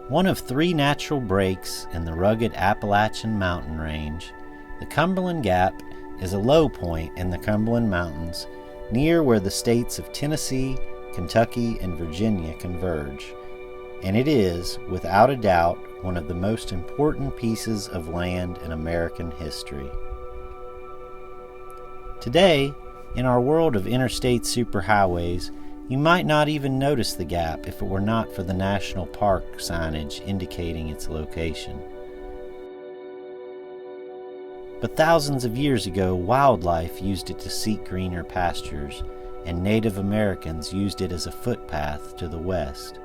One of three natural breaks in the rugged Appalachian mountain range, the Cumberland Gap is a low point in the Cumberland Mountains near where the states of Tennessee, Kentucky, and Virginia converge, and it is, without a doubt, one of the most important pieces of land in American history. Today, in our world of interstate superhighways, you might not even notice the gap if it were not for the national park signage indicating its location. But thousands of years ago, wildlife used it to seek greener pastures, and Native Americans used it as a footpath to the west.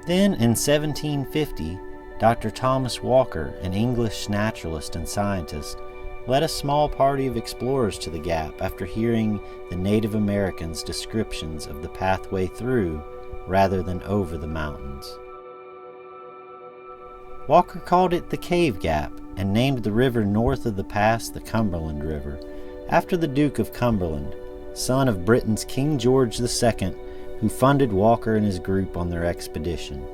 Then, in 1750, Dr. Thomas Walker, an English naturalist and scientist, led a small party of explorers to the Gap after hearing the Native Americans' descriptions of the pathway through rather than over the mountains. Walker called it the Cave Gap and named the river north of the pass the Cumberland River, after the Duke of Cumberland, son of Britain's King George II, who funded Walker and his group on their expedition.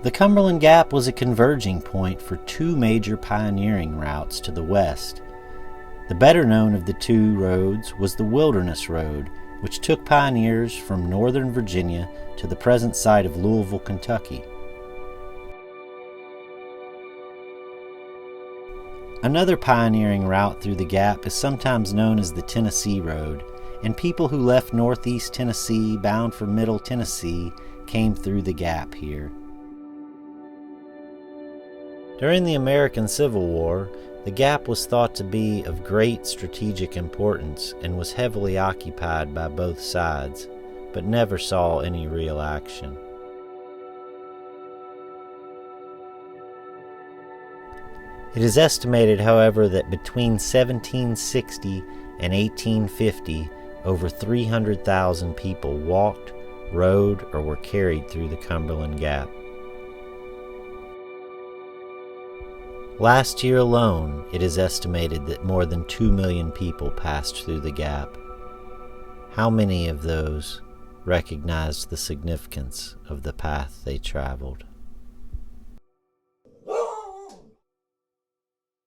The Cumberland Gap was a converging point for two major pioneering routes to the west. The better known of the two roads was the Wilderness Road, which took pioneers from northern Virginia to the present site of Louisville, Kentucky. Another pioneering route through the Gap is sometimes known as the Tennessee Road, and people who left northeast Tennessee bound for Middle Tennessee came through the Gap here. During the American Civil War, the Gap was thought to be of great strategic importance and was heavily occupied by both sides, but never saw any real action. It is estimated, however, that between 1760 and 1850, over 300,000 people walked, rode, or were carried through the Cumberland Gap. Last year alone, it is estimated that more than 2 million people passed through the Gap. How many of those recognized the significance of the path they traveled?